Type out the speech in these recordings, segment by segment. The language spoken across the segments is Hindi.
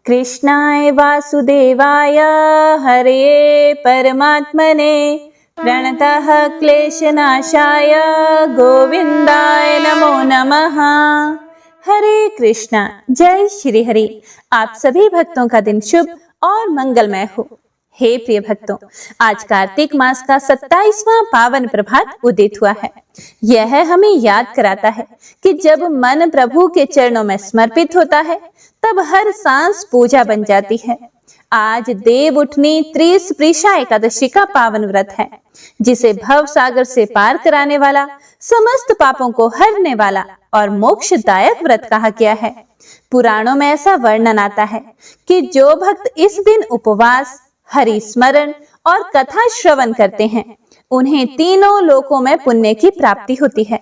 कृष्णाय वासुदेवाय हरे परमात्मने प्रणतः क्लेशनाशाय गोविंदाय नमो नमः। हरे कृष्णा, जय श्री हरि। आप सभी भक्तों का दिन शुभ और मंगलमय हो। हे प्रिय भक्तों, आज कार्तिक मास का 27वां पावन प्रभात उदित हुआ है। यह हमें याद कराता है कि जब मन प्रभु के चरणों में समर्पित होता है तब हर सांस पूजा बन जाती है। आज देव उठनी त्रिस्प्रीशा एकादशी का पावन व्रत है, जिसे भव सागर से पार कराने वाला, समस्त पापों को हरने वाला और मोक्षदायक व्रत कहा गया है। पुराणों में ऐसा वर्णन आता है कि जो भक्त इस दिन उपवास, हरि स्मरण और कथा श्रवण करते हैं, उन्हें तीनों लोकों में पुण्य की प्राप्ति होती है।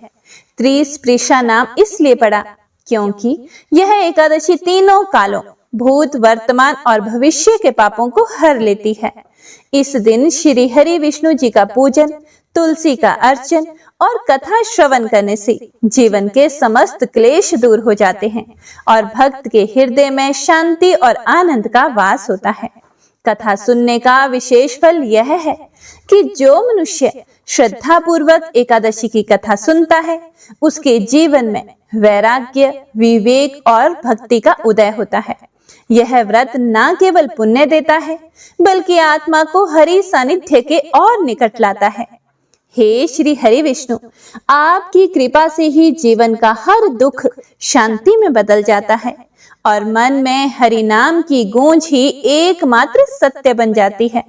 त्रिस्प्रीशा नाम इसलिए पड़ा क्योंकि यह एकादशी तीनों कालों, भूत, वर्तमान और भविष्य के पापों को हर लेती है। इस दिन श्री हरि विष्णु जी का पूजन, तुलसी का अर्चन और कथा श्रवण करने से जीवन के समस्त क्लेश दूर हो जाते हैं और भक्त के हृदय में शांति और आनंद का वास होता है। कथा सुनने का विशेष फल यह है कि जो मनुष्य श्रद्धा पूर्वक एकादशी की कथा सुनता है, उसके जीवन में वैराग्य, विवेक और भक्ति का उदय होता है। यह व्रत न केवल पुण्य देता है, बल्कि आत्मा को हरि सानिध्य के और निकट लाता है। हे श्री हरि विष्णु, आपकी कृपा से ही जीवन का हर दुख शांति में बदल जाता है और मन में हरि नाम की गूंज ही एकमात्र सत्य बन जाती है।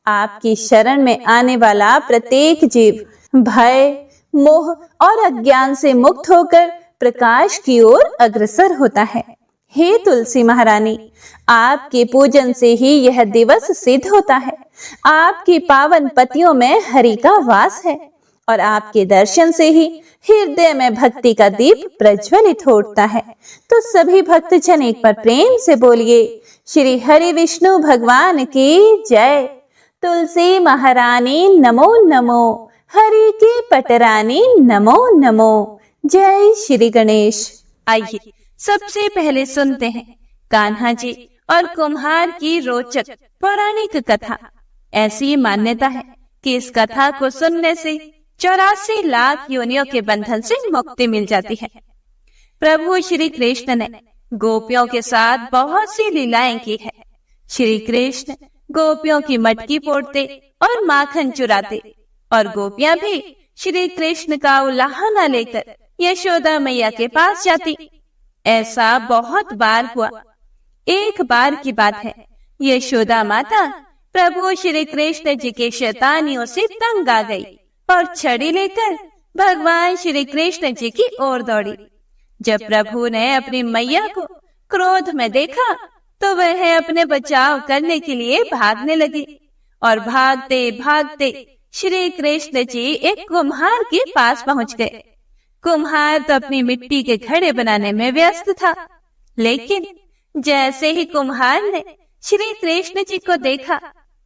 आपकी शरण में आने वाला प्रत्येक जीव भय, मोह और अज्ञान से मुक्त होकर प्रकाश की ओर अग्रसर होता है। हे तुलसी महारानी, आपके पूजन से ही यह दिवस सिद्ध होता है। आपकी पावन पतियों में हरि का वास है और आपके दर्शन से ही हृदय में भक्ति का दीप प्रज्वलित होता है। तो सभी भक्तजन एक बार प्रेम से बोलिए, श्री हरि विष्णु भगवान की जय। तुलसी महारानी नमो नमो, हरि की पटरानी नमो नमो। जय श्री गणेश। आइए सबसे पहले सुनते हैं कान्हा जी और कुम्हार की रोचक पौराणिक कथा। ऐसी मान्यता है कि इस कथा को सुनने से 84 लाख योनियों के बंधन से मुक्ति मिल जाती है। प्रभु श्री कृष्ण ने गोपियों के साथ बहुत सी लीलाएं की है। श्री कृष्ण गोपियों की मटकी फोड़ते और माखन चुराते और गोपियां भी श्री कृष्ण का उलाहना लेकर यशोदा मैया के पास जाती। ऐसा बहुत बार हुआ। एक बार की बात है, यशोदा माता प्रभु श्री कृष्ण जी के शैतानियों से तंग आ गई और छड़ी लेकर भगवान श्री कृष्ण जी की ओर दौड़ी। जब प्रभु ने अपनी मैया को क्रोध में देखा तो वह अपने बचाव करने के लिए भागने लगी और भागते भागते श्री कृष्ण जी एक कुम्हार के पास पहुंच गए। कुम्हार तो अपनी मिट्टी के घड़े बनाने में व्यस्त था, लेकिन जैसे ही कुम्हार ने श्री कृष्ण जी को देखा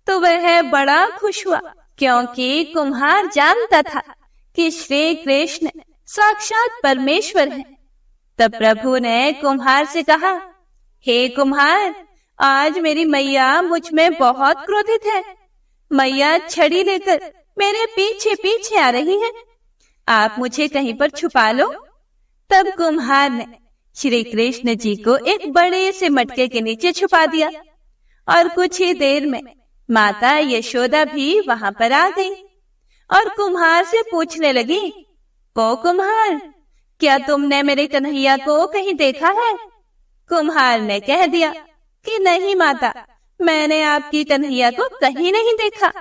तो वह बड़ा खुश हुआ, क्योंकि कुम्हार जानता था कि श्री कृष्ण साक्षात परमेश्वर है। तब प्रभु ने कुम्हार से कहा, हे कुम्हार, आज मेरी मैया मुझ में बहुत क्रोधित है। मैया छड़ी लेकर मेरे पीछे पीछे आ रही है। आप मुझे कहीं पर छुपा लो। तब कुम्हार ने श्री कृष्ण जी को एक बड़े से मटके के नीचे छुपा दिया और कुछ ही देर में माता यशोदा भी वहां पर आ गई और कुम्हार से पूछने लगी, ओ कुम्हार, क्या तुमने मेरे कन्हैया को कहीं देखा है? कुम्हार ने कह दिया कि नहीं माता, मैंने आपकी कन्हैया को कहीं नहीं देखा।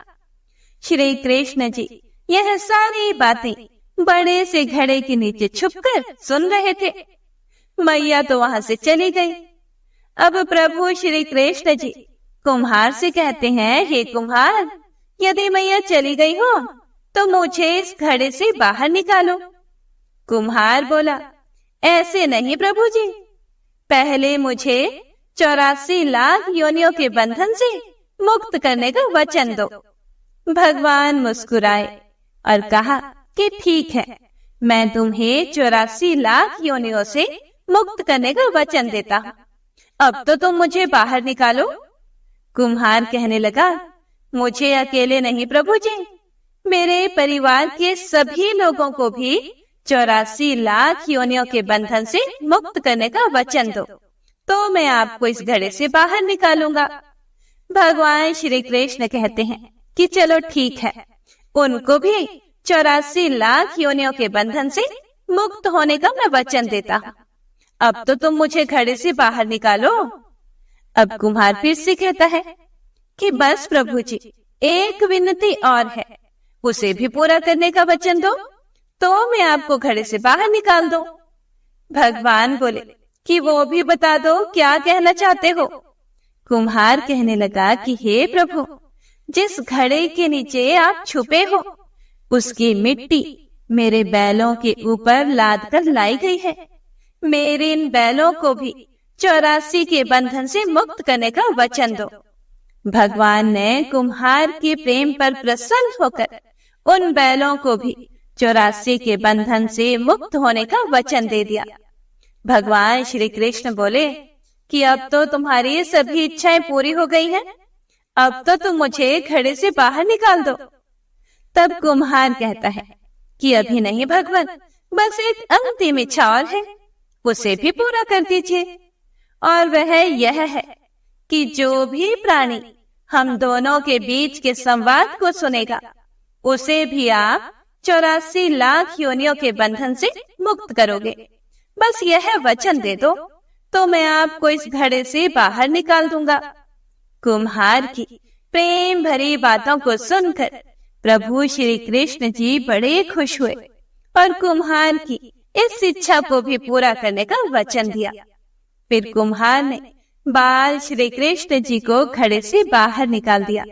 श्री कृष्ण जी यह सारी बातें बड़े से घड़े के नीचे छुपकर सुन रहे थे। मैया तो वहां से चली गई। अब प्रभु श्री कृष्ण जी कुम्हार से कहते हैं, हे कुम्हार, यदि मैया चली गई हो तो मुझे इस घड़े से बाहर निकालो। कुम्हार बोला, ऐसे नहीं प्रभु जी, पहले मुझे 84 लाख योनियों के बंधन से मुक्त करने का वचन दो। भगवान मुस्कुराए और कहा कि ठीक है, मैं तुम्हें 84 लाख योनियों से मुक्त करने का वचन देता हूँ। अब तो तुम मुझे बाहर निकालो। कुम्हार कहने लगा, मुझे अकेले नहीं प्रभु जी, मेरे परिवार के सभी लोगों को भी 84 लाख योनियों के बंधन से मुक्त करने का वचन दो, तो मैं आपको इस घड़े से बाहर निकालूंगा। भगवान श्री कृष्ण कहते हैं कि चलो ठीक है, उनको भी 84 लाख योनियों के बंधन से मुक्त होने का मैं वचन देता हूँ। अब तो तुम मुझे घड़े से बाहर निकालो। अब कुम्हार फिर से कहता है कि बस प्रभु जी, एक विनती और है, उसे भी पूरा करने का वचन दो, तो मैं आपको घड़े से बाहर निकाल दूं। भगवान बोले कि वो भी बता दो, क्या कहना चाहते हो। कुम्हार कहने लगा कि हे प्रभु, जिस घड़े के नीचे आप छुपे हो, उसकी मिट्टी मेरे बैलों के ऊपर लाद कर लाई गई है। मेरे इन बैलों को भी 84 के बंधन से मुक्त करने का वचन दो। भगवान ने कुम्हार के प्रेम पर प्रसन्न होकर उन बैलों को भी 84 के बंधन से मुक्त होने का वचन दे दिया। भगवान श्री कृष्ण बोले कि अब तो तुम्हारी सभी इच्छाएं पूरी हो गई हैं, अब तो तुम मुझे घड़े से बाहर निकाल दो। तब कुम्हार कहता है कि अभी नहीं भगवान, बस एक अंतिम इच्छा और है, उसे भी पूरा कर दीजिए। और वह यह है कि जो भी प्राणी हम दोनों के बीच के संवाद को सुनेगा, उसे भी आप 84 लाख योनियों के बंधन से मुक्त करोगे। बस यह वचन दे दो, तो मैं आपको इस घड़े से बाहर निकाल दूंगा। कुम्हार की प्रेम भरी बातों को सुनकर प्रभु श्री कृष्ण जी बड़े खुश हुए और कुम्हार की इस इच्छा को भी पूरा करने का वचन दिया। फिर कुम्हार ने बाल श्री कृष्ण जी को घड़े से बाहर निकाल दिया,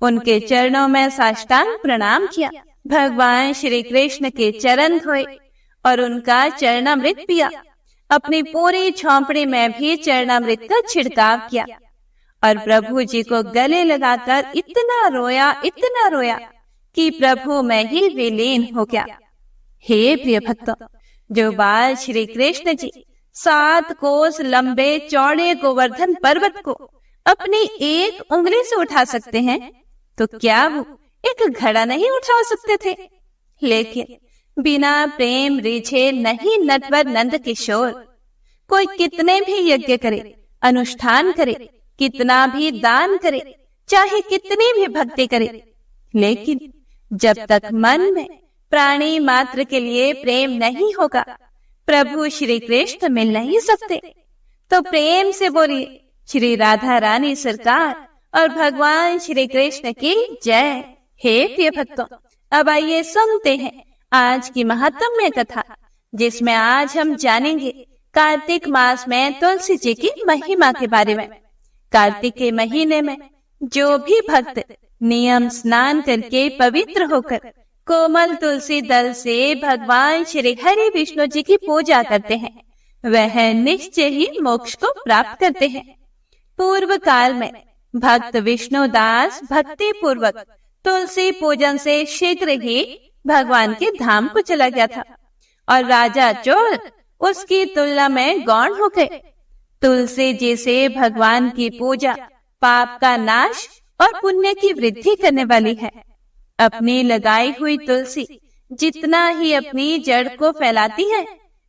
उनके चरणों में साष्टांग प्रणाम किया, भगवान श्री कृष्ण के चरण धोए और उनका चरणामृत पिया। अपनी पूरी झोंपड़ी में भी चरणामृत का छिड़काव किया और प्रभु जी को गले लगाकर इतना रोया कि प्रभु में ही विलीन हो गया। हे प्रिय भक्तों, जो बाल श्री कृष्ण जी 7 कोस लंबे चौड़े गोवर्धन पर्वत को अपनी एक उंगली से उठा सकते हैं, तो क्या वो एक घड़ा नहीं उठा सकते थे? लेकिन बिना प्रेम रिझे नहीं नटवर नंद किशोर। कोई कितने भी यज्ञ करे, अनुष्ठान करे, कितना भी दान करे, चाहे कितनी भी भक्ति करे, लेकिन जब तक मन में प्राणी मात्र के लिए प्रेम नहीं होगा, प्रभु श्री कृष्ण मिल नहीं सकते। तो प्रेम से बोलिए श्री राधा रानी सरकार और भगवान श्री कृष्ण की जय। हे प्रिय भक्तों, अब आइए सुनते हैं आज की महात्म्य कथा, जिसमें आज हम जानेंगे कार्तिक मास में तुलसी जी की महिमा के बारे में। कार्तिक के महीने में जो भी भक्त नियम स्नान करके पवित्र होकर कोमल तुलसी दल से भगवान श्री हरि विष्णु जी की पूजा करते हैं, वह निश्चय ही मोक्ष को प्राप्त करते हैं। पूर्व काल में भक्त विष्णुदास भक्ति पूर्वक तुलसी पूजन से शीघ्र ही भगवान के धाम को चला गया था और राजा चोर उसकी तुलना में गौण हो गए। तुलसी जी से भगवान की पूजा पाप का नाश और पुण्य की वृद्धि करने वाली है। अपनी लगाई हुई तुलसी जितना ही अपनी जड़ को फैलाती है,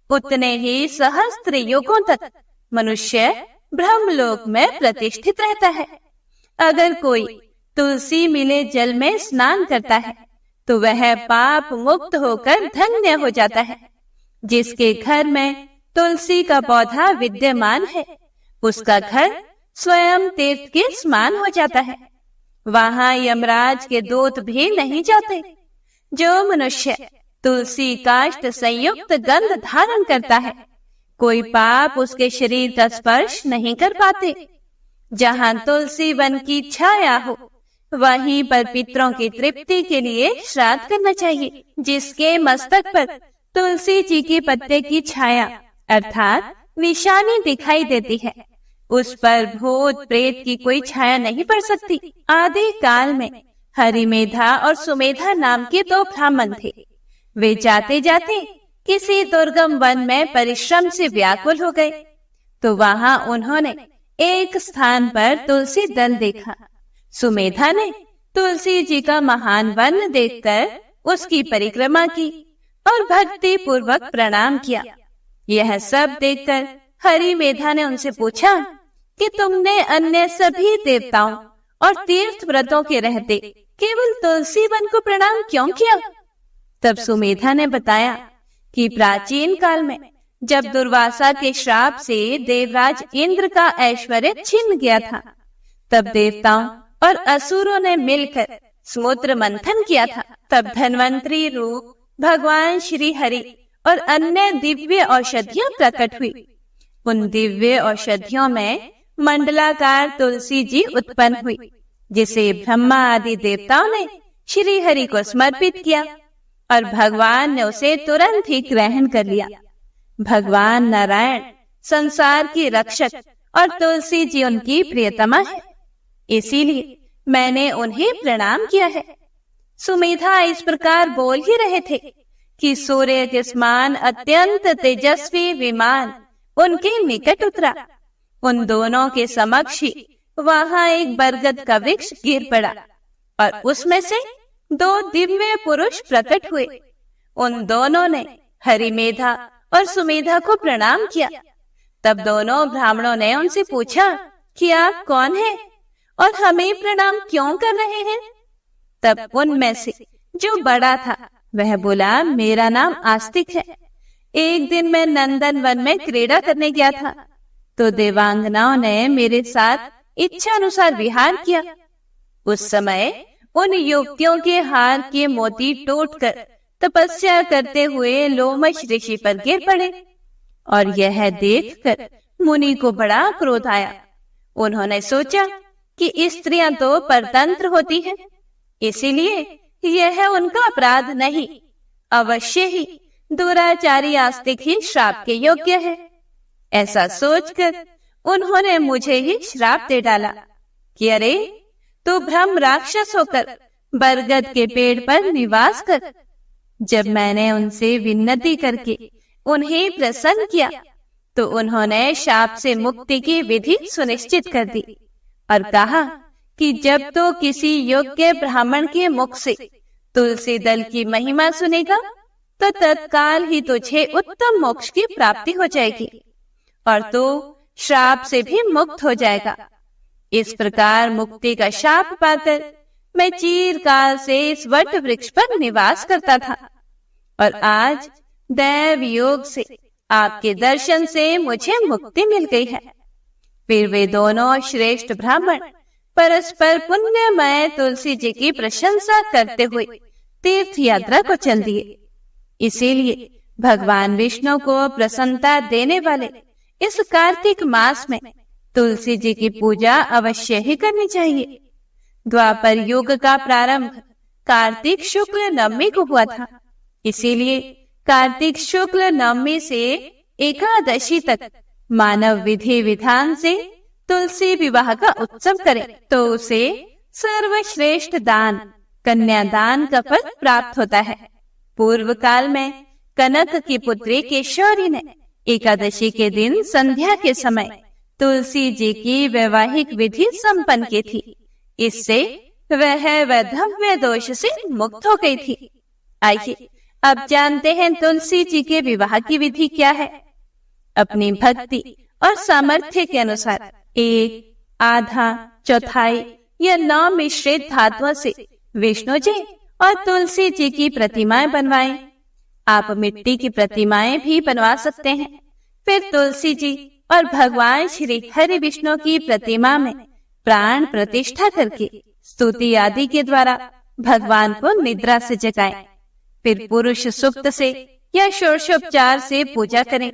उतने ही सहस्त्र युगों तक मनुष्य ब्रह्मलोक में प्रतिष्ठित रहता है। अगर कोई तुलसी मिले जल में स्नान करता है, तो वह पाप मुक्त होकर धन्य हो जाता है। जिसके घर में तुलसी का पौधा विद्यमान है, उसका घर स्वयं तीर्थ के समान हो जाता है। वहां यमराज के दूत भी नहीं जाते। जो मनुष्य तुलसी काष्ठ संयुक्त गंध धारण करता है, कोई पाप उसके शरीर का स्पर्श नहीं कर पाते। जहाँ तुलसी वन की छाया हो, वहीं पर पितरों की तृप्ति के लिए श्राद्ध करना चाहिए। जिसके मस्तक पर तुलसी जी के पत्ते की छाया अर्थात निशानी दिखाई देती है, उस पर भूत प्रेत की कोई छाया नहीं पड़ सकती। आदि काल में हरिमेधा और सुमेधा नाम के 2 ब्राह्मण थे। वे जाते जाते किसी दुर्गम वन में परिश्रम से व्याकुल हो गए, तो वहां उन्होंने एक स्थान पर तुलसी दल देखा। सुमेधा ने तुलसी जी का महान वन देखकर उसकी परिक्रमा की और भक्ति पूर्वक प्रणाम किया। यह सब देखकर हरि मेधा ने उनसे पूछा कि तुमने अन्य सभी देवताओं और तीर्थ व्रतों के रहते केवल तुलसी वन को प्रणाम क्यों किया? तब सुमेधा ने बताया कि प्राचीन काल में जब दुर्वासा के श्राप से देवराज इंद्र का ऐश्वर्य छिन गया था, तब देवताओं और असुरों ने मिलकर समुद्र मंथन किया था। तब धन्वंतरी रूप भगवान श्री हरि और अन्य दिव्य औषधियां प्रकट हुई। उन दिव्य औषधियों में मंडलाकार तुलसी जी उत्पन्न हुई, जिसे ब्रह्मा आदि देवताओं ने श्री हरि को समर्पित किया और भगवान ने उसे तुरंत ही ग्रहण कर लिया। भगवान नारायण संसार की रक्षक और तुलसी जी उनकी प्रियतमा है, इसीलिए मैंने उन्हें प्रणाम किया है। सुमेधा इस प्रकार बोल ही रहे थे कि सूर्य के समान अत्यंत तेजस्वी विमान उनके निकट उतरा। उन दोनों के समक्ष ही वहां एक बरगद का वृक्ष गिर पड़ा और उसमें से 2 दिव्य पुरुष प्रकट हुए। उन दोनों ने हरिमेधा और सुमेधा को प्रणाम किया। तब दोनों ब्राह्मणों ने उनसे पूछा कि आप कौन हैं और हमें प्रणाम क्यों कर रहे हैं? तब उनमें से जो बड़ा था वह बोला, मेरा नाम आस्तिक है। एक दिन मैं नंदन वन में क्रीड़ा करने गया था, तो देवांगनाओं ने मेरे साथ इच्छा अनुसार विहार किया। उस समय उन युवतियों के हार के मोती टूटकर तपस्या करते हुए लोमश ऋषि पर गिर पड़े और यह देखकर मुनि को बड़ा क्रोध आया। उन्होंने सोचा कि स्त्रियां तो परतंत्र होती हैं, इसीलिए यह उनका अपराध नहीं, अवश्य ही दुराचारी आस्तिक ही श्राप के योग्य है। ऐसा सोचकर उन्होंने मुझे ही श्राप दे डाला कि अरे तू ब्रह्म राक्षस होकर बरगद के पेड़ पर निवास कर। जब मैंने उनसे विनती करके उन्हें प्रसन्न किया, तो उन्होंने शाप से मुक्ति की विधि सुनिश्चित कर दी और कहा कि जब तो किसी योग्य ब्राह्मण के मुख से तुलसी दल की महिमा सुनेगा, तो तत्काल ही तुझे उत्तम मोक्ष की प्राप्ति हो जाएगी और तू श्राप से भी मुक्त हो जाएगा। इस प्रकार मुक्ति का शाप पाकर मैं चिरकाल से इस वट वृक्ष पर निवास करता था और आज दैव योग से आपके दर्शन से मुझे मुक्ति मिल गई है। फिर वे दोनों श्रेष्ठ ब्राह्मण परस्पर पुण्यमय तुलसी जी की प्रशंसा करते हुए तीर्थ यात्रा को चल दिए। इसीलिए भगवान विष्णु को प्रसन्नता देने वाले इस कार्तिक मास में तुलसी जी की पूजा अवश्य ही करनी चाहिए। द्वापर युग का प्रारंभ कार्तिक शुक्ल नवमी को हुआ था, इसीलिए कार्तिक शुक्ल नवमी से एकादशी तक मानव विधि विधान से तुलसी विवाह का उत्सव करे तो उसे सर्वश्रेष्ठ दान कन्यादान का फल प्राप्त होता है। पूर्व काल में कनक की पुत्री केशौरी ने एकादशी के दिन संध्या के समय तुलसी जी की वैवाहिक विधि संपन्न की थी। इससे वह वैधव्य दोष से मुक्त हो गई थी। आइए अब जानते हैं तुलसी जी के विवाह की विधि क्या है। अपनी भक्ति और सामर्थ्य के अनुसार 1, आधा, चौथाई या 9 मिश्रित धातुओं से विष्णु जी और तुलसी जी की प्रतिमाएं बनवाएं। आप मिट्टी की प्रतिमाएं भी बनवा सकते हैं। फिर तुलसी जी और भगवान श्री हरि विष्णु की प्रतिमा में प्राण प्रतिष्ठा करके स्तुति आदि के द्वारा भगवान को निद्रा से जगाएं। फिर पुरुष सूक्त से या षोडशोपचार से पूजा करें।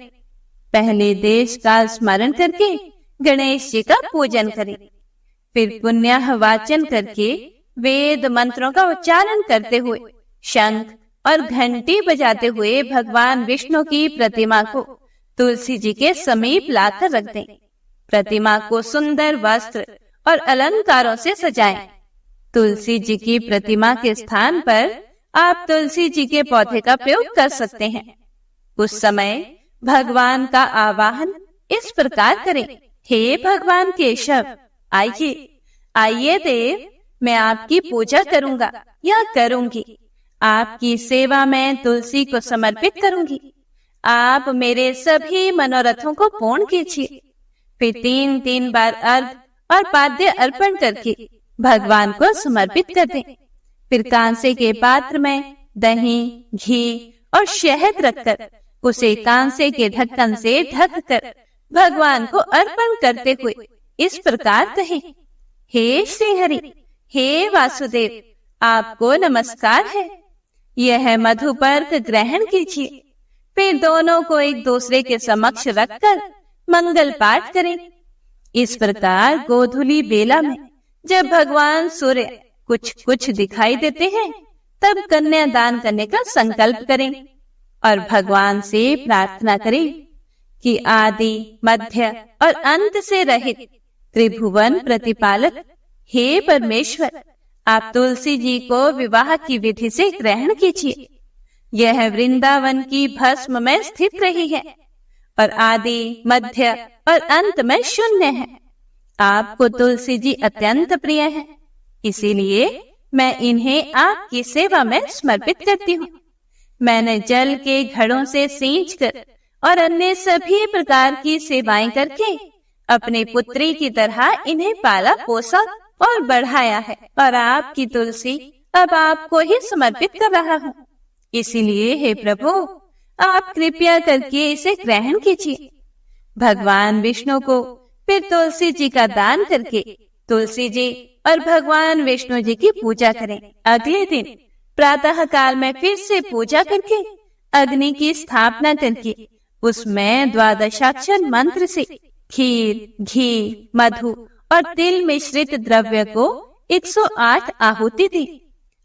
पहले देश का स्मरण करके गणेश जी का पूजन करें। फिर पुण्य वाचन करके वेद मंत्रों का उच्चारण करते हुए शंख और घंटी बजाते हुए भगवान विष्णु की प्रतिमा को तुलसी जी के समीप लाकर रख दें। प्रतिमा को सुंदर वस्त्र और अलंकारों से सजाएं। तुलसी जी की प्रतिमा के स्थान पर आप तुलसी जी के पौधे का प्रयोग कर सकते हैं। उस समय भगवान का आवाहन इस प्रकार करें हे भगवान केशव, आइए आइए देव, मैं आपकी पूजा करूंगा या करूंगी। आपकी सेवा में तुलसी को समर्पित करूंगी। आप मेरे सभी मनोरथों को पूर्ण कीजिए। फिर 3 बार अर्घ और पाद्य अर्पण करके भगवान को समर्पित कर दें। फिर कांसे के पात्र में दही, घी और शहद रखकर उसे कांसे के ढक्कन से ढककर भगवान को अर्पण करते हुए इस प्रकार कहें, हे श्री हरि, हे वासुदेव, आपको नमस्कार है। यह मधुपर्क ग्रहण कीजिए। फिर दोनों को एक दूसरे के समक्ष रखकर मंगल पाठ करें। इस प्रकार गोधूली बेला में जब भगवान सूर्य कुछ दिखाई देते हैं, तब कन्या दान करने का संकल्प करें और भगवान से प्रार्थना करें कि आदि, मध्य और अंत से रहित त्रिभुवन प्रतिपालक हे परमेश्वर, आप तुलसी जी को विवाह की विधि से ग्रहण कीजिए। यह वृंदावन की भस्म में स्थित रही है और आदि, मध्य और अंत में शून्य है। आपको तुलसी जी अत्यंत प्रिय है, इसीलिए मैं इन्हें आपकी सेवा में समर्पित करती हूँ। मैंने जल के घड़ों से सींचकर और अन्य सभी प्रकार की सेवाएं करके अपने पुत्री की तरह इन्हें पाला पोसा और बढ़ाया है, और आपकी तुलसी अब आपको ही समर्पित कर रहा हूँ। इसीलिए हे प्रभु, आप कृपया करके इसे ग्रहण कीजिए। भगवान विष्णु को फिर तुलसी जी का दान करके तुलसी जी और भगवान विष्णु जी की पूजा करें। अगले दिन प्रातः काल में फिर से पूजा करके अग्नि की स्थापना करके उसमें 12 मंत्र से खीर, घी, मधु और तिल मिश्रित द्रव्य को 108 आहुति दी।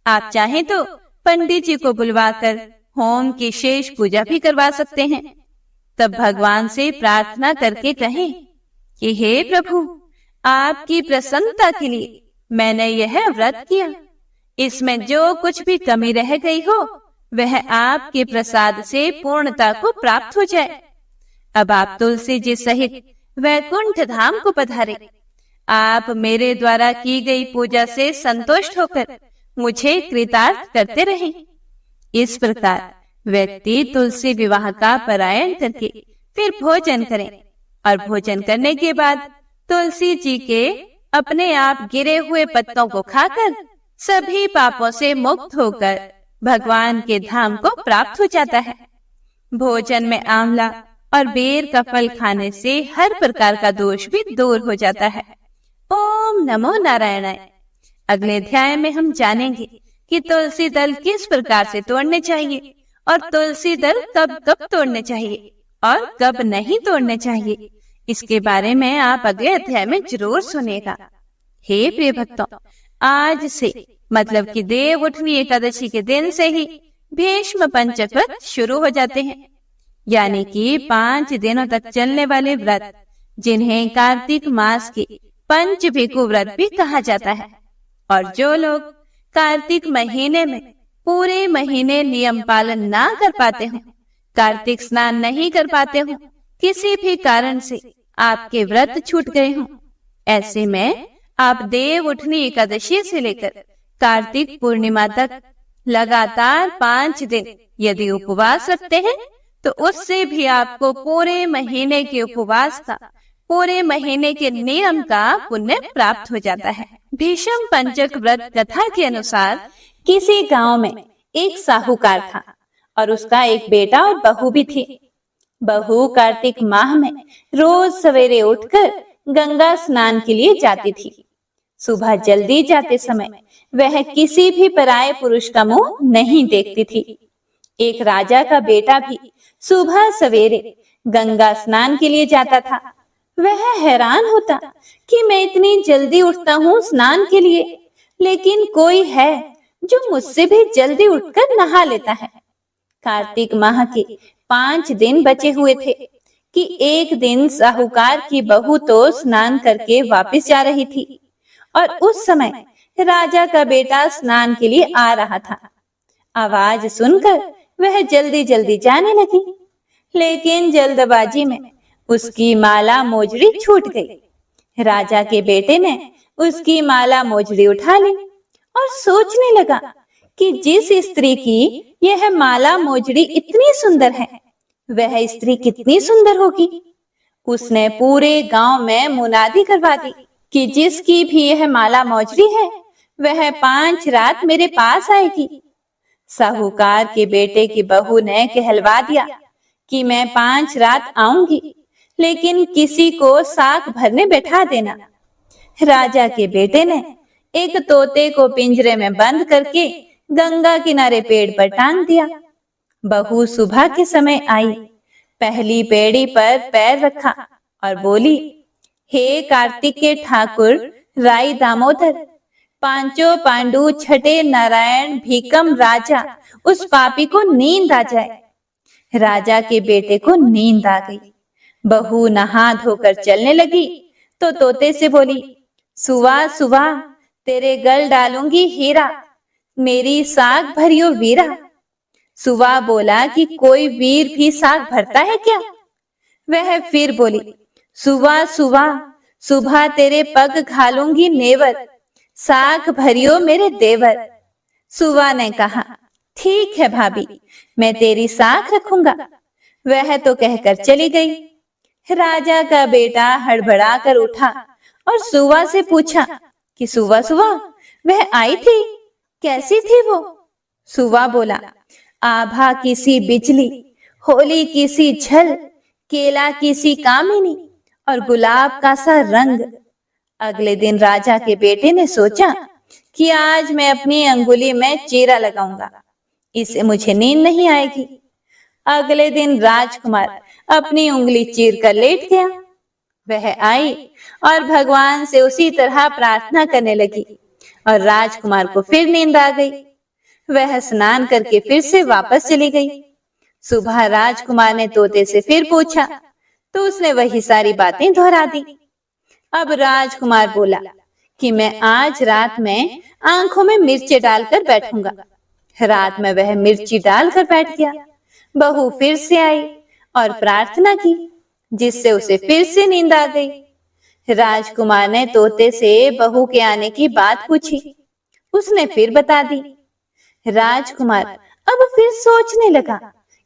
आप चाहें तो पंडित जी को बुलवाकर होम की शेष पूजा भी करवा सकते हैं। तब भगवान से प्रार्थना करके कहें कि हे प्रभु, आपकी प्रसन्नता के लिए मैंने यह व्रत किया। इसमें जो कुछ भी कमी रह गई हो वह आपके प्रसाद से पूर्णता को प्राप्त हो जाए। अब आप तुलसी जी सहित वैकुंठ धाम को पधारे। आप मेरे द्वारा की गई पूजा से संतुष्ट होकर मुझे कृतार्थ करते रहें। इस प्रकार व्यक्ति तुलसी विवाह का पारायण करके फिर भोजन करें और भोजन करने के बाद तुलसी जी के अपने आप गिरे हुए पत्तों को खाकर सभी पापों से मुक्त होकर भगवान के धाम को प्राप्त हो जाता है। भोजन में आंवला और बेर का फल खाने से हर प्रकार का दोष भी दूर हो जाता है। ओम नमो नारायणाय। अगले अध्याय में हम जानेंगे कि तुलसी दल किस प्रकार से तोड़ने चाहिए और तुलसी दल कब कब तोड़ने चाहिए और कब नहीं तोड़ने चाहिए। इसके बारे में आप अगले अध्याय में जरूर सुनेगा। हे प्रिय भक्तों, आज से मतलब कि देव उठनी एकादशी के दिन से ही भीष्म पंचक व्रत शुरू हो जाते हैं, यानी कि 5 दिनों तक चलने वाले व्रत, जिन्हें कार्तिक मास के पंचभिकु व्रत भी कहा जाता है। और जो लोग कार्तिक महीने में पूरे महीने नियम पालन ना कर पाते हो, कार्तिक स्नान नहीं कर पाते हो, किसी भी कारण से आपके व्रत छूट गए हो, ऐसे में आप देव उठनी एकादशी से लेकर कार्तिक पूर्णिमा तक लगातार 5 दिन यदि उपवास रखते हैं तो उससे भी आपको पूरे महीने के उपवास का, पूरे महीने के नियम का पुण्य प्राप्त हो जाता है। भीष्म पंचक व्रत कथा के अनुसार किसी गांव में एक साहूकार था और उसका एक बेटा और बहू भी थी। बहू कार्तिक माह में रोज सवेरे उठकर गंगा स्नान के लिए जाती थी। सुबह जल्दी जाते समय वह किसी भी पराये पुरुष का मुंह नहीं देखती थी। एक राजा का बेटा भी सुबह सवेरे गंगा स्नान के लिए जाता था। वह हैरान होता कि मैं इतनी जल्दी उठता हूँ स्नान के लिए, लेकिन कोई है जो मुझसे भी जल्दी उठकर नहा लेता है। कार्तिक माह के 5 दिन बचे हुए थे कि एक दिन साहूकार की बहू तो स्नान करके वापस जा रही थी और उस समय राजा का बेटा स्नान के लिए आ रहा था। आवाज सुनकर वह जल्दी जल्दी जाने लगी, लेकिन जल्दबाजी में उसकी माला मोजड़ी छूट गई। राजा के बेटे ने उसकी माला मोजड़ी उठा ली और सोचने लगा कि जिस स्त्री की यह माला मोजड़ी इतनी सुंदर है, वह स्त्री कितनी सुंदर होगी। उसने पूरे गांव में मुनादी करवा दी कि जिसकी भी यह माला मोजड़ी है, वह 5 रात मेरे पास आएगी। साहूकार के बेटे की बहू ने कहलवा दिया कि मैं 5 रात आऊंगी, लेकिन किसी को साग भरने बैठा देना। राजा के बेटे ने एक तोते को पिंजरे में बंद करके गंगा किनारे पेड़ पर टांग दिया। बहू सुबह के समय आई, पहली पेड़ी पर पैर रखा और बोली, हे कार्तिक के ठाकुर राई दामोदर, पांचों पांडु छठे नारायण भीकम राजा, उस पापी को नींद आ जाए। राजा के बेटे को नींद आ गई। बहू नहा धोकर चलने लगी तो तोते से बोली, सुवा सुवा तेरे गल डालूंगी हीरा, मेरी साग भरियो वीरा। सुवा बोला कि कोई वीर भी साग भरता है क्या? वह फिर बोली, सुवा सुवा सुबह तेरे पग घालूंगी नेवर, साग भरियो मेरे देवर। सुवा ने कहा, ठीक है भाभी, मैं तेरी साग रखूंगा। वह तो कहकर चली गई। राजा का बेटा हड़बड़ा कर उठा और सुवा से पूछा कि सुवा सुवा वह आई थी, कैसी थी वो? सुवा बोला, आभा किसी बिजली, होली किसी झल, केला किसी कामिनी और गुलाब का सा रंग। अगले दिन राजा के बेटे ने सोचा कि आज मैं अपनी अंगुली में चीरा लगाऊंगा, इससे मुझे नींद नहीं आएगी। अगले दिन राजकुमार अपनी उंगली चीर कर लेट गया। वह आई और भगवान से उसी तरह प्रार्थना करने लगी और राजकुमार को फिर नींद आ गई। वह स्नान करके फिर से वापस चली गई। सुबह राजकुमार ने तोते से फिर पूछा तो उसने वही सारी बातें दोहरा दी। अब राजकुमार बोला कि मैं आज रात में आंखों में मिर्ची डालकर बैठूंगा। रात में वह मिर्ची डालकर बैठ गया। बहू फिर से आई और प्रार्थना की, जिससे उसे फिर से नींद आ गई। राजकुमार ने तोते से बहू के आने की बात पूछी। उसने फिर बता दी। राजकुमार अब फिर सोचने लगा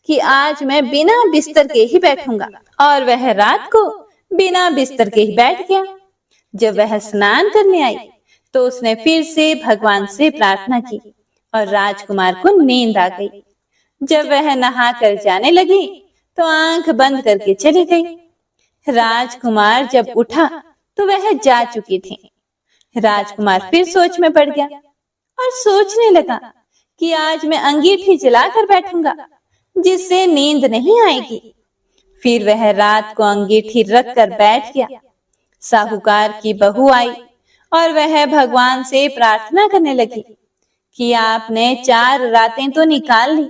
कि आज मैं बिना बिस्तर के ही बैठूंगा, और वह रात को बिना बिस्तर के ही बैठ गया। जब वह स्नान करने आई तो उसने फिर से भगवान से प्रार्थना की और राजकुमार को नींद आ गई। जब वह नहा कर जाने लगी तो आंख बंद करके चली गई। राजकुमार जब उठा तो वह जा चुकी थी। राजकुमार फिर सोच में पड़ गया और सोचने लगा कि आज मैं अंगीठी जलाकर बैठूंगा, जिससे नींद नहीं आएगी। फिर वह रात को अंगीठी रख कर बैठ गया। साहूकार की बहू आई और वह भगवान से प्रार्थना करने लगी कि आपने 4 रातें तो निकाल ली,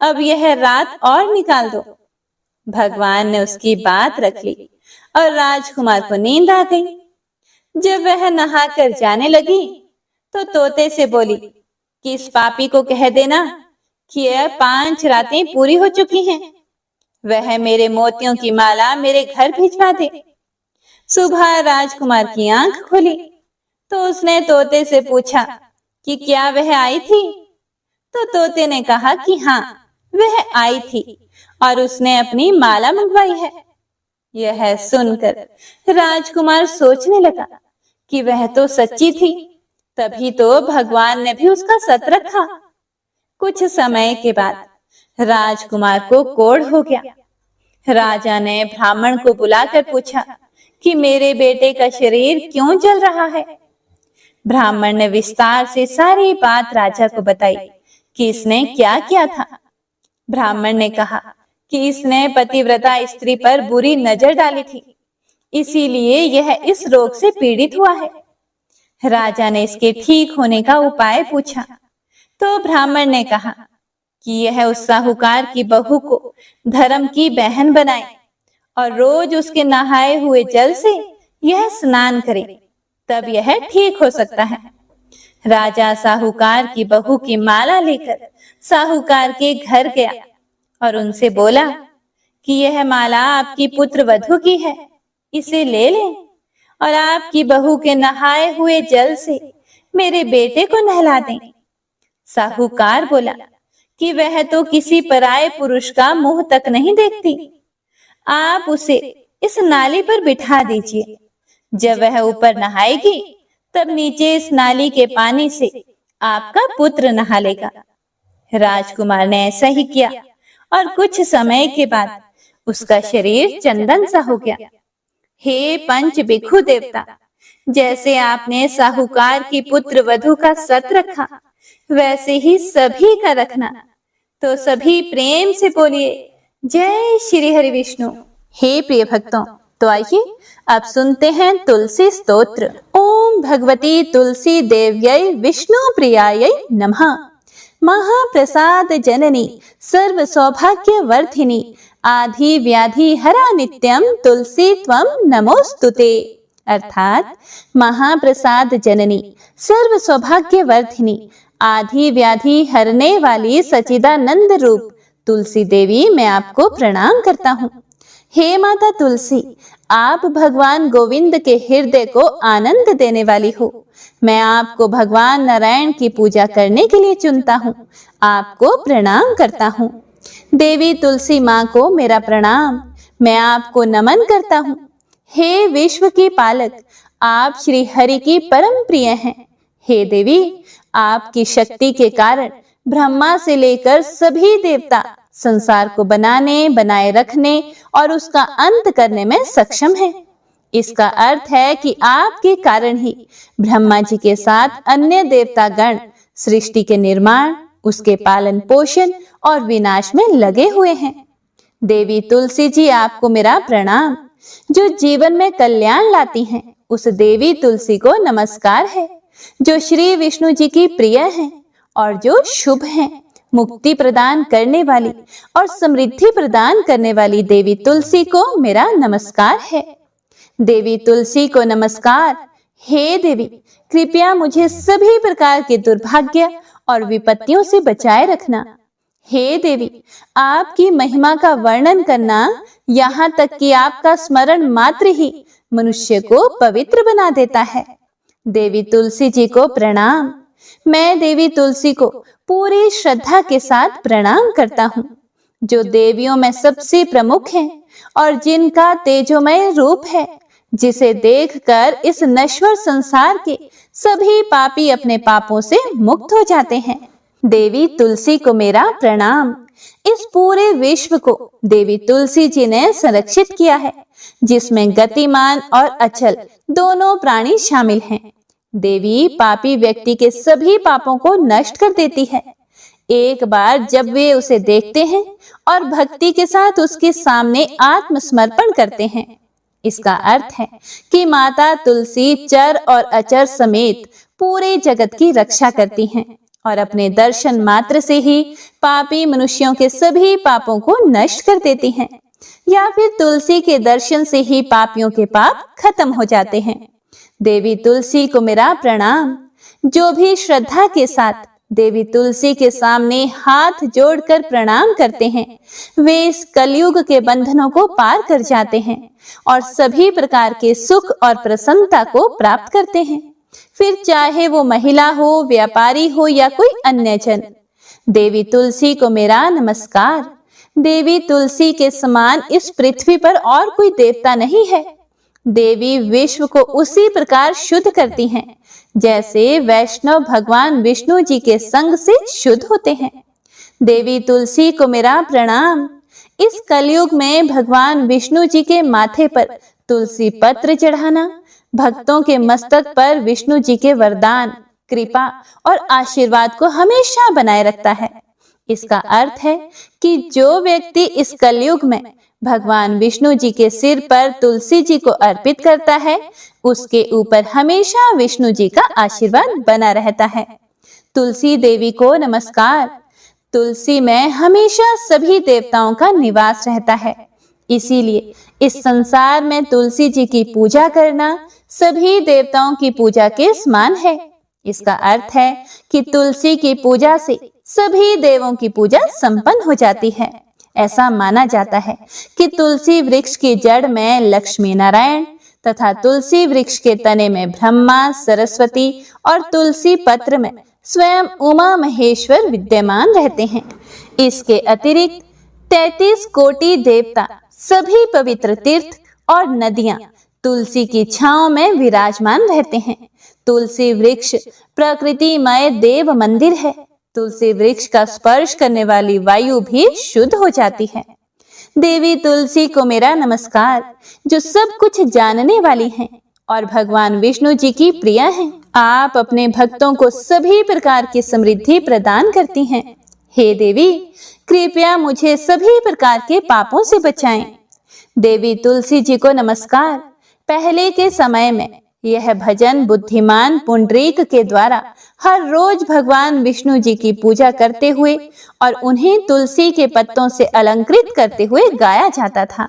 अब यह रात और निकाल दो। भगवान ने उसकी बात रख ली और राजकुमार को नींद आ गई। जब वह नहा कर जाने लगी तो तोते से बोली कि इस पापी को कह देना कि यह 5 रातें पूरी हो चुकी हैं, वह मेरे मोतियों की माला मेरे घर भिजवा दे। सुबह राजकुमार की आंख खुली तो उसने तोते से पूछा कि क्या वह आई थी? तो तोते ने कहा कि हाँ, वह आई थी और उसने अपनी माला मंगवाई है। यह सुनकर राजकुमार सोचने लगा कि वह तो सच्ची थी, तभी तो भगवान ने भी उसका सत रखा। कुछ समय के बाद राजकुमार को कोढ़ हो गया। राजा ने ब्राह्मण को बुलाकर पूछा कि मेरे बेटे का शरीर क्यों जल रहा है। ब्राह्मण ने विस्तार से सारी बात राजा को बताई कि इसने क्या किया था। ब्राह्मण ने कहा कि इसने पतिव्रता स्त्री पर बुरी नजर डाली थी, इसीलिए यह इस रोग से पीड़ित हुआ है। राजा ने इसके ठीक होने का उपाय पूछा तो ब्राह्मण ने कहा कि यह उस साहूकार की बहू को धर्म की बहन बनाए और रोज उसके नहाए हुए जल से यह स्नान करे, तब यह ठीक हो सकता है। राजा साहूकार की बहू की माला लेकर साहूकार के घर गया और उनसे बोला कि यह माला आपकी पुत्र वधू की है, इसे ले लें और आपकी बहू के नहाए हुए जल से मेरे बेटे को नहला दें। साहूकार बोला कि वह तो किसी पराये पुरुष का मुंह तक नहीं देखती। आप उसे इस नाली पर बिठा दीजिए। जब वह ऊपर नहाएगी तब नीचे इस नाली के पानी से आपका पुत्र नहा लेगा। राजकुमार ने ऐसा ही किया और कुछ समय के बाद उसका शरीर चंदन सा हो गया। हे पंच भिक्षु देवता, जैसे आपने साहूकार की पुत्र वधू का सत रखा, वैसे ही सभी का रखना। तो सभी प्रेम से बोलिए जय श्री हरि विष्णु। हे प्रिय भक्तों, तो आइए अब सुनते हैं तुलसी स्तोत्र। ओम भगवती तुलसी देव्यै विष्णु प्रियायै नमः। महाप्रसाद जननी सर्व सौभाग्य वर्धिनी आधि व्याधि हरा नित्यम तुलसी त्वं नमोस्तुते। अर्थात महाप्रसाद जननी सर्व सौभाग्य वर्धिनी आधि व्याधि हरने वाली सचिदानंद रूप तुलसी देवी, मैं आपको प्रणाम करता हूँ। हे माता तुलसी, आप भगवान गोविंद के हृदय को आनंद देने वाली हो। मैं आपको भगवान नारायण की पूजा करने के लिए चुनता हूँ, आपको प्रणाम करता हूँ। देवी तुलसी माँ को मेरा प्रणाम, मैं आपको नमन करता हूँ। हे विश्व की पालक, आप श्री हरि की परम प्रिय हैं। हे देवी, आपकी शक्ति के कारण ब्रह्मा से लेकर सभी देवता संसार को बनाने, बनाए रखने और उसका अंत करने में सक्षम है। इसका अर्थ है कि आपके कारण ही ब्रह्मा जी के साथ अन्य देवता गण सृष्टि के निर्माण, उसके पालन पोषण और विनाश में लगे हुए हैं। देवी तुलसी जी, आपको मेरा प्रणाम। जो जीवन में कल्याण लाती हैं, उस देवी तुलसी को नमस्कार है। जो श्री विष्णु जी की प्रिय हैं और जो शुभ हैं, मुक्ति प्रदान करने वाली और समृद्धि प्रदान करने वाली देवी तुलसी को मेरा नमस्कार है। देवी तुलसी को नमस्कार। हे देवी, कृपया मुझे सभी प्रकार के दुर्भाग्य और विपत्तियों से बचाए रखना। हे देवी, आपकी महिमा का वर्णन करना, यहाँ तक कि आपका स्मरण मात्र ही मनुष्य को पवित्र बना देता है। देवी तुलसी जी को प्रणाम। मैं देवी तुलसी को पूरी श्रद्धा के साथ प्रणाम करता हूँ, जो देवियों में सबसे प्रमुख हैं और जिनका तेजोमय रूप है, जिसे देखकर इस नश्वर संसार के सभी पापी अपने पापों से मुक्त हो जाते हैं। देवी तुलसी को मेरा प्रणाम। इस पूरे विश्व को देवी तुलसी जी ने संरक्षित किया है, जिसमें गतिमान और अचल दोनों प्राणी शामिल हैं। देवी पापी व्यक्ति के सभी पापों को नष्ट कर देती है, एक बार जब वे उसे देखते हैं और भक्ति के साथ उसके सामने आत्मसमर्पण करते हैं। इसका अर्थ है कि माता तुलसी चर और अचर समेत पूरे जगत की रक्षा करती हैं और अपने दर्शन मात्र से ही पापी मनुष्यों के सभी पापों को नष्ट कर देती हैं, या फिर तुलसी के दर्शन से ही पापियों के पाप खत्म हो जाते हैं। देवी तुलसी को मेरा प्रणाम। जो भी श्रद्धा के साथ देवी तुलसी के सामने हाथ जोड़कर प्रणाम करते हैं, वे इस कलयुग के बंधनों को पार कर जाते हैं और सभी प्रकार के सुख और प्रसन्नता को प्राप्त करते हैं, फिर चाहे वो महिला हो, व्यापारी हो या कोई अन्य जन। देवी तुलसी को मेरा नमस्कार। देवी तुलसी के समान इस पृथ्वी पर और कोई देवता नहीं है। देवी विश्व को उसी प्रकार शुद्ध करती हैं, जैसे वैष्णव भगवान विष्णु जी के संग से शुद्ध होते हैं। देवी तुलसी को मेरा प्रणाम। इस कलयुग में भगवान विष्णु जी के माथे पर तुलसी पत्र चढ़ाना भक्तों के मस्तक पर विष्णु जी के वरदान, कृपा और आशीर्वाद को हमेशा बनाए रखता है। इसका अर्थ है कि जो व्यक्ति इस कलयुग में भगवान विष्णु जी के सिर पर तुलसी जी को अर्पित करता है, उसके ऊपर हमेशा विष्णु जी का आशीर्वाद बना रहता है। तुलसी देवी को नमस्कार। तुलसी में हमेशा सभी देवताओं का निवास रहता है, इसीलिए इस संसार में तुलसी जी की पूजा करना सभी देवताओं की पूजा के समान है। इसका अर्थ है कि तुलसी की पूजा से सभी देवों की पूजा संपन्न हो जाती है। ऐसा माना जाता है कि तुलसी वृक्ष की जड़ में लक्ष्मी नारायण तथा तुलसी वृक्ष के तने में ब्रह्मा, सरस्वती और तुलसी पत्र में स्वयं उमा महेश्वर विद्यमान रहते हैं। इसके अतिरिक्त 33 कोटि देवता, सभी पवित्र तीर्थ और नदियां तुलसी की छांव में विराजमान रहते हैं। तुलसी वृक्ष प्रकृतिमय देव मंदिर है। तुलसी वृक्ष का स्पर्श करने वाली वायु भी शुद्ध हो जाती है। देवी तुलसी को मेरा नमस्कार, जो सब कुछ जानने वाली हैं और भगवान विष्णु जी की प्रिय हैं। आप अपने भक्तों को सभी प्रकार की समृद्धि प्रदान करती हैं। हे देवी, कृपया मुझे सभी प्रकार के पापों से बचाएं। देवी तुलसी जी को नमस्कार। पहले के समय में यह भजन बुद्धिमान पुंडरीक के द्वारा हर रोज भगवान विष्णु जी की पूजा करते हुए और उन्हें तुलसी के पत्तों से अलंकृत करते हुए गाया जाता था।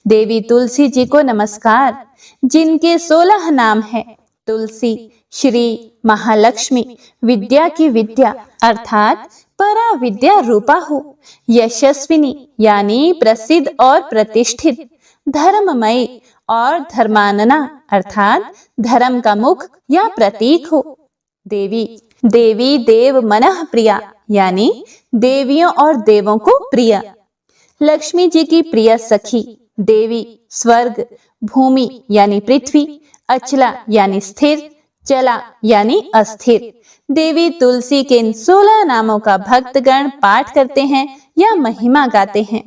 देवी तुलसी जी को नमस्कार, जिनके 16 नाम है तुलसी, श्री, महालक्ष्मी, विद्या की विद्या अर्थात परा विद्या रूपा हो, यशस्विनी यानी प्रसिद्ध और प्रतिष्ठित, धर्ममयी और धर्मानना अर्थात धर्म का मुख या प्रतीक हो। देवी देवी देव मनः प्रिया यानी देवियों और देवों को प्रिय। लक्ष्मी जी की प्रिय सखी। देवी स्वर्ग, भूमि यानी पृथ्वी, अचला यानी स्थिर, चला यानी अस्थिर। देवी तुलसी के इन 16 नामों का भक्तगण पाठ करते हैं या महिमा गाते हैं।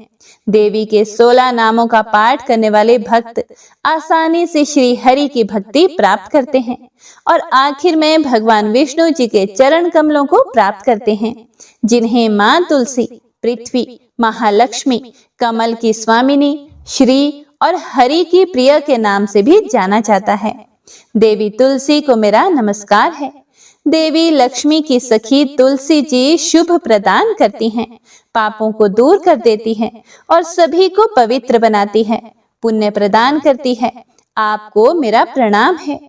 देवी के 16 नामों का पाठ करने वाले भक्त आसानी से श्री हरि की भक्ति प्राप्त करते हैं और आखिर में भगवान विष्णु जी के चरण कमलों को प्राप्त करते हैं, जिन्हें मां तुलसी, पृथ्वी, महालक्ष्मी, कमल की स्वामिनी, श्री और हरि की प्रिय के नाम से भी जाना जाता है। देवी तुलसी को मेरा नमस्कार है। देवी लक्ष्मी की सखी तुलसी जी शुभ प्रदान करती हैं, पापों को दूर कर देती हैं और सभी को पवित्र बनाती है, पुण्य प्रदान करती है। आपको मेरा प्रणाम है।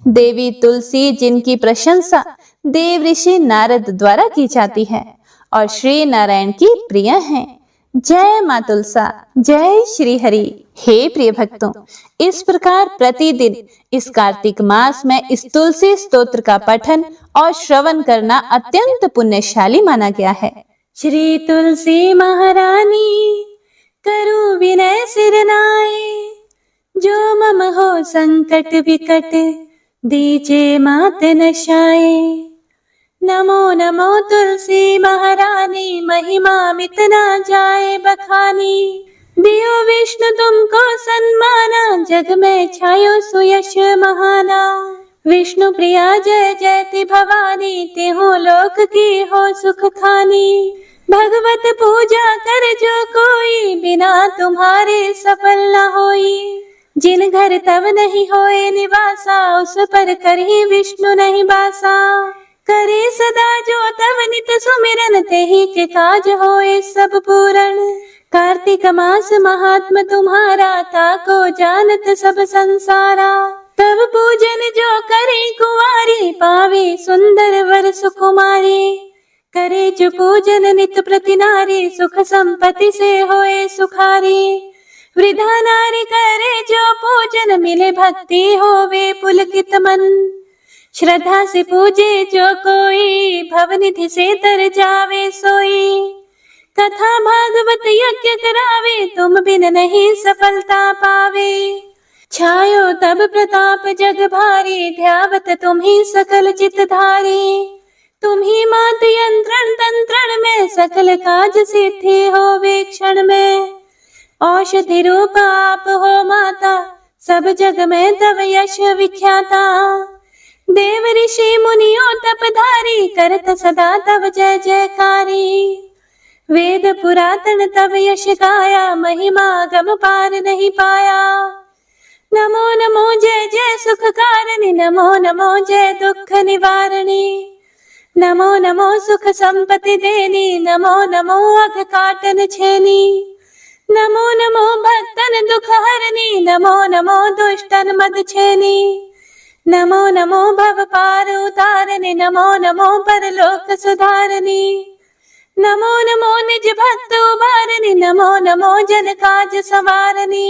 देवी तुलसी जिनकी प्रशंसा देव ऋषि नारद द्वारा की जाती है और श्री नारायण की प्रिय हैं। जय मां तुलसा, जय श्री हरि। हे प्रिय भक्तों, इस प्रकार प्रतिदिन इस कार्तिक मास में इस तुलसी स्तोत्र का पठन और श्रवण करना अत्यंत पुण्यशाली माना गया है। श्री तुलसी महारानी करूं विनय सिर नाए, जो मम हो संकट विकट दीजे मात नशाए। नमो नमो तुलसी महारानी, महिमा मिट ना जाए बखानी। दियो विष्णु तुमको सन्माना, जग में छायो सुयश महाना। विष्णु प्रिया जय जयति भवानी, तेहो लोक की हो सुख खानी। भगवत पूजा कर जो कोई, बिना तुम्हारे सफल न होई। जिन घर तब नहीं होए निवासा, उस पर करही विष्णु नहीं बासा। करे सदा जो तब नित सुमिरन, तेहि के काज होए सब पूरण। कार्तिक मास महात्म तुम्हारा, ताको जानत सब संसारा। तब पूजन जो करे कुंवारी, पावे सुंदर वर सुकुमारी। करे जो पूजन नित प्रति नारी, सुख संपत्ति से होए सुखारी। वृद्धा नारी करे जो पूजन, मिले भक्ति होवे पुलकित मन। श्रद्धा से पूजे जो कोई, भवनिधि से तर जावे सोई। कथा भागवत यज्ञ करावे, तुम बिन नहीं सफलता पावे। छायो तब प्रताप जग भारी, ध्यावत तुम ही सकल चित धारी। तुम ही मात यंत्रण तंत्रण में, सकल काज सिद्धि होवे क्षण में। औषधि रूप आप हो माता, सब जग में तव यश विख्याता। देव ऋषि मुनियों तपधारी, करत सदा तव जय जयकारी। वेद पुरातन तव यश गाया, महिमा गम पार नहीं पाया। नमो नमो जय जय सुख कारिणी, नमो नमो जय दुख निवारणी। नमो नमो सुख संपत्ति देनी, नमो नमो अघ काटन छेनी। नमो नमो भक्तन दुख हरनी, नमो नमो दुष्टन मद छेनी। नमो नमो भव पार उतारनी, नमो नमो परलोक सुधारनी। नमो नमो निज भक्त उबारनी, नमो नमो जन काज सवारनी,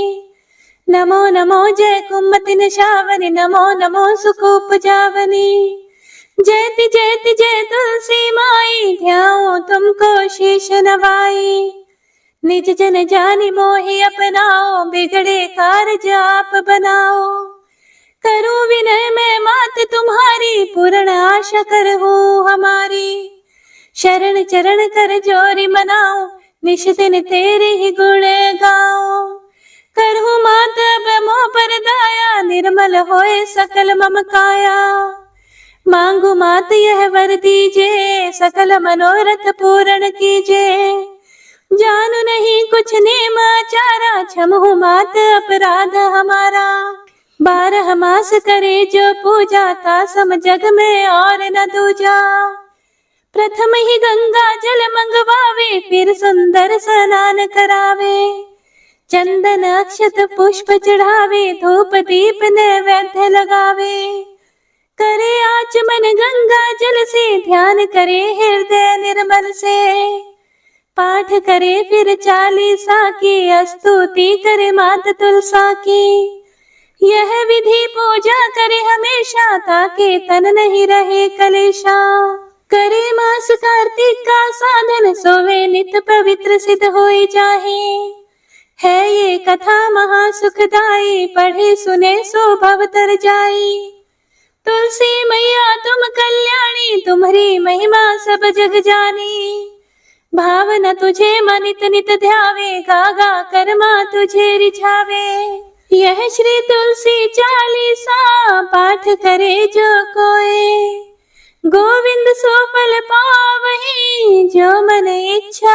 नमो नमो जय कुमति निशावनी, नमो नमो सुख उपजावनी। जयति जयति जय तुलसी माई, ध्याओ तुमको शीश नवाई। निज जन जानि मोहि अपनाओ, बिगड़े कारज आप बनाओ। करूं विनय मैं मात तुम्हारी, पूर्ण आशा करहु हमारी। शरण चरण कर जोरी मनाओ, निश दिन तेरे ही गुण गाओ। करहु मात अब मोह पर दाया, निर्मल होए सकल मम काया। मांगू मात यह वर दीजे, सकल मनोरथ पूर्ण कीजे। जानू नहीं कुछ नेम आचारा, क्षमहु मात अपराध हमारा। 12 मास करे जो पूजा, ता सम जग में और न दूजा। प्रथम ही गंगा जल मंगवावे, फिर सुंदर स्नान करावे। चंदन अक्षत पुष्प चढ़ावे, धूप दीप नैवेद्य लगावे। करे आचमन गंगा जल से, ध्यान करे हृदय निर्मल से। पाठ करे फिर 40 की, स्तुति करे मात तुलसा की। यह विधि पूजा करे हमेशा, ताके तन नहीं रहे कलेशा। करे मास कार्तिक का साधन, सोवे नित पवित्र सिद्ध होई जाहे। है ये कथा महा सुखदाई, पढ़े सुने सो भव तर जाई। तुलसी मैया तुम कल्याणी, तुम्हारी महिमा सब जग जानी। भावना तुझे मनित नित ध्यावे, गागा कर्मा तुझे रिझावे। यह श्री तुलसी 40 पाठ करे जो कोई, गोविंद सो फल पावहि, जो मन इच्छा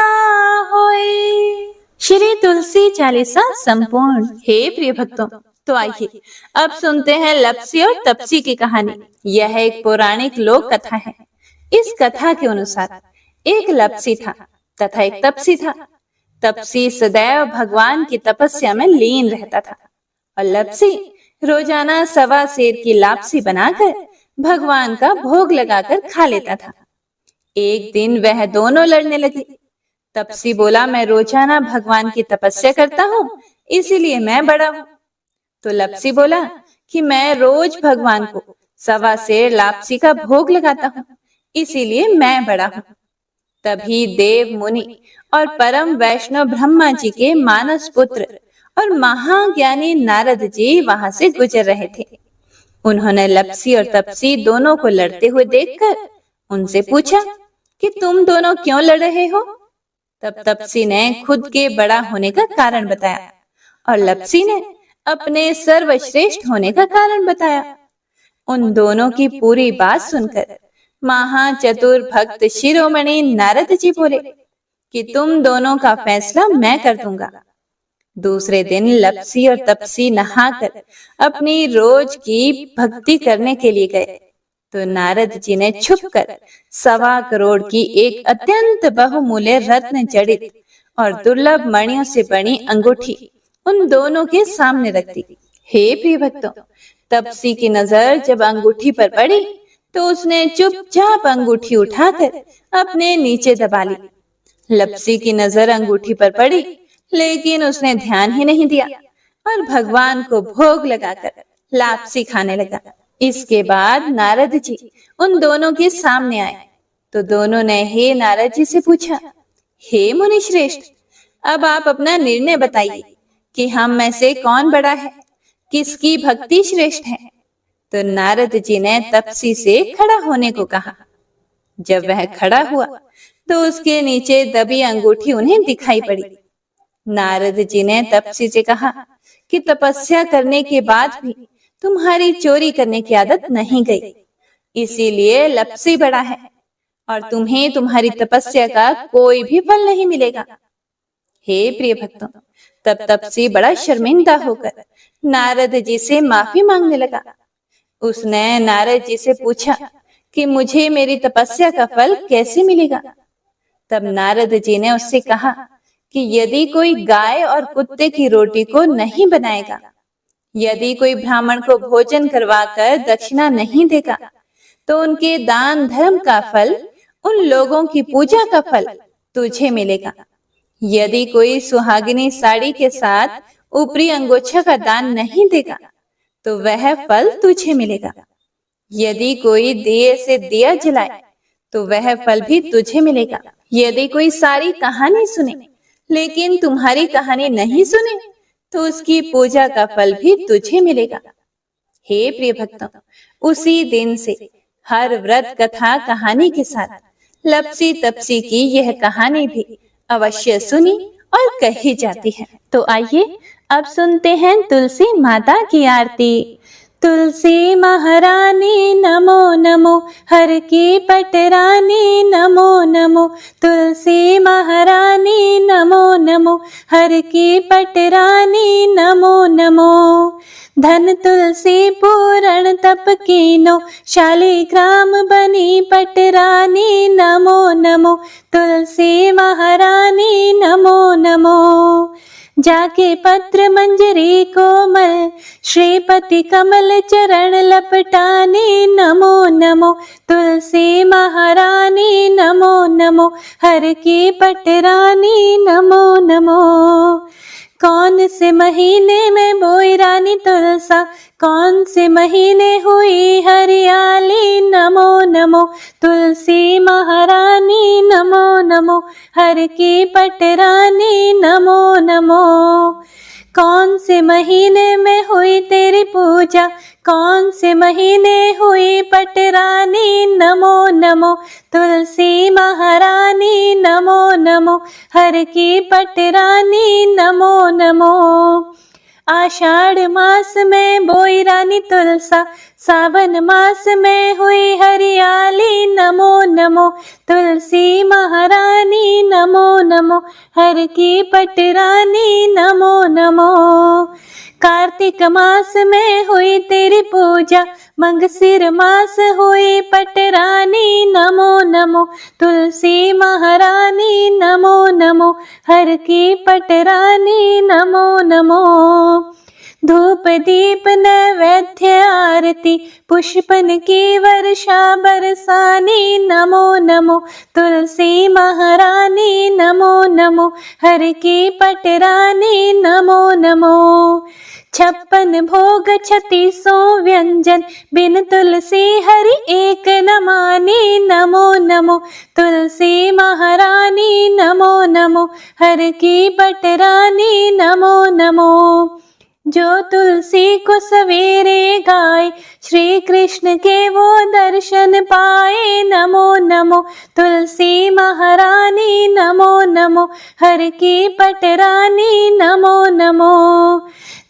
होए। श्री तुलसी 40 संपूर्ण। हे प्रिय भक्तों, तो आइए अब सुनते हैं लप्सी और तपसी की कहानी। यह एक पौराणिक लोक कथा है। इस कथा के अनुसार एक लप्सी था तथा एक तपसी था। तपसी सदैव भगवान की तपस्या में लीन रहता था और लप्सी रोजाना 1.25 सेर की लापसी बनाकर भगवान का भोग लगाकर खा लेता था। एक दिन वह दोनों लड़ने लगे। तपसी बोला, मैं रोजाना भगवान की तपस्या करता हूँ, इसीलिए मैं बड़ा हूँ। तो लप्सी बोला कि मैं रोज भगवान को 1.25 सेर लापसी का भोग लगाता हूँ, इसीलिए मैं बड़ा हूँ। तभी देव मुनि और परम वैष्णव ब्रह्मा जी के मानस पुत्र और महाज्ञानी नारद जी वहां से गुजर रहे थे। उन्होंने लप्सी और तपसी दोनों को लड़ते हुए देखकर उनसे पूछा कि तुम दोनों क्यों लड़ रहे हो। तब तपसी ने खुद के बड़ा होने का कारण बताया और लप्सी ने अपने सर्वश्रेष्ठ होने का कारण बताया। उन दोनों की पूरी बात सुनकर महाचतुर भक्त शिरोमणि नारद जी बोले कि तुम दोनों का फैसला मैं कर दूंगा। दूसरे दिन लप्सी और तपसी नहाकर अपनी रोज की भक्ति करने के लिए गए तो नारद जी ने छुपकर 1.25 करोड़ की एक अत्यंत बहुमूल्य रत्न जड़ित और दुर्लभ मणियों से बनी अंगूठी उन दोनों के सामने रख दी। हे प्रिय भक्तों, तपसी की नजर जब अंगूठी पर पड़ी तो उसने चुपचाप अंगूठी उठाकर अपने नीचे दबा ली। लप्सी की नजर अंगूठी पर पड़ी, लेकिन उसने ध्यान ही नहीं दिया और भगवान को भोग लगाकर लापसी खाने लगा। इसके बाद नारद जी उन दोनों के सामने आए तो दोनों ने हे नारद जी से पूछा, हे मुनि श्रेष्ठ, अब आप अपना निर्णय बताइए कि हम में से कौन बड़ा है, किसकी भक्ति श्रेष्ठ है। तो नारद जी ने तपसी से खड़ा होने को कहा। जब वह खड़ा हुआ तो उसके नीचे दबी अंगूठी उन्हें दिखाई पड़ी। नारद जी ने तपसी से कहा कि तपस्या करने के बाद भी तुम्हारी चोरी करने की आदत नहीं गई, इसीलिए लप्सी बड़ा है और तुम्हें तुम्हारी तपस्या का कोई भी फल नहीं मिलेगा। हे प्रिय भक्तों, तब तपसी बड़ा शर्मिंदा होकर नारद जी से माफी मांगने लगा। उसने नारद जी से पूछा कि मुझे मेरी तपस्या का फल कैसे मिलेगा। तब नारद जी ने उससे कहा कि यदि कोई गाय और कुत्ते की रोटी को नहीं बनाएगा, यदि कोई ब्राह्मण को भोजन करवाकर दक्षिणा नहीं देगा, तो उनके दान धर्म का फल, उन लोगों की पूजा का फल तुझे मिलेगा। यदि कोई सुहागिनी साड़ी के साथ ऊपरी अंगोछा का दान नहीं देगा तो वह फल तुझे मिलेगा। यदि कोई दिए से दिया जलाए तो वह फल भी तुझे मिलेगा। यदि कोई सारी कहानी सुने लेकिन तुम्हारी कहानी नहीं सुने तो उसकी पूजा का फल भी तुझे मिलेगा। हे प्रिय भक्तों, उसी दिन से हर व्रत कथा कहानी के साथ लपसी तपसी की यह कहानी भी अवश्य सुनी और कही जाती है। तो आइए अब सुनते हैं तुलसी माता की आरती। तुलसी महारानी नमो नमो, हर की पटरानी नमो नमो। तुलसी महारानी नमो नमो, हर की पटरानी नमो नमो। धन तुलसी पूरण तप कीनो, शालिग्राम बनी पटरानी नमो नमो। तुलसी महारानी नमो नमो। जाके पत्र मंजरी कोमल, श्रीपति कमल चरण लपटानी नमो नमो। तुलसी महारानी नमो नमो, हर की पटरानी नमो नमो। कौन से महीने में बोई रानी तुलसा, कौन से महीने हुई हरियाली नमो नमो। तुलसी महारानी नमो नमो, हर की पटरानी नमो नमो। कौन से महीने में हुई तेरी पूजा, कौन से महीने हुई पटरानी नमो नमो। तुलसी महारानी नमो नमो, हर की पटरानी नमो नमो। आषाढ़ मास में बोई रानी तुलसा, सावन मास में हुई हरियाली नमो नमो। तुलसी महारानी नमो नमो, हर की पटरानी नमो नमो। कार्तिक मास में हुई तेरी पूजा, मंगसिर मास हुई पटरानी नमो नमो। तुलसी महारानी नमो नमो, हर की पटरानी नमो नमो। धूप दीप नैवेद्य आरती, पुष्पन की वर्षा बरसानी नमो नमो। तुलसी महारानी नमो नमो, हर की पटरानी नमो नमो। 56 भोग 36 व्यंजन, बिन तुलसी हरि एक न मानी नमो नमो। तुलसी महारानी नमो नमो, हर की पटरानी नमो नमो। जो तुलसी को सवेरे गाए, श्री कृष्ण के वो दर्शन पाए नमो नमो। तुलसी महारानी नमो नमो, हर की पटरानी नमो नमो।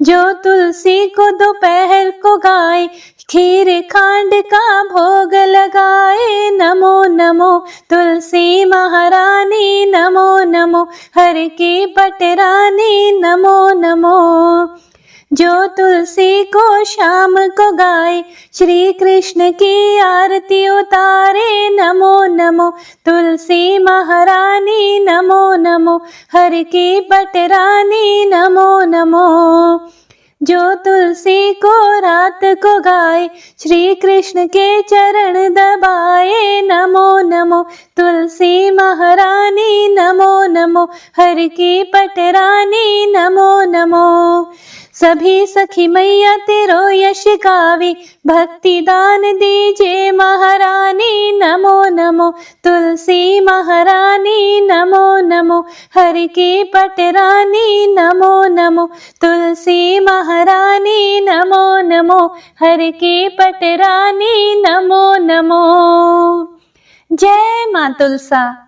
जो तुलसी को दोपहर को गाए, खीर खांड का भोग लगाए नमो नमो। तुलसी महारानी नमो नमो, हर की पटरानी नमो नमो। जो तुलसी को शाम को गाए, श्री कृष्ण की आरती उतारे नमो नमो। तुलसी महारानी नमो नमो, हर की पटरानी नमो नमो। जो तुलसी को रात को गाए, श्री कृष्ण के चरण दबाए नमो नमो। तुलसी महारानी नमो नमो, हर की पटरानी नमो नमो। सभी सखी मैया तेरो यश गावे, भक्ति दान दीजे महारानी नमो नमो। तुलसी महारानी नमो नमो, हर की पटरानी नमो नमो। तुलसी महारानी नमो नमो, हर की पटरानी नमो नमो। जय मां तुलसा।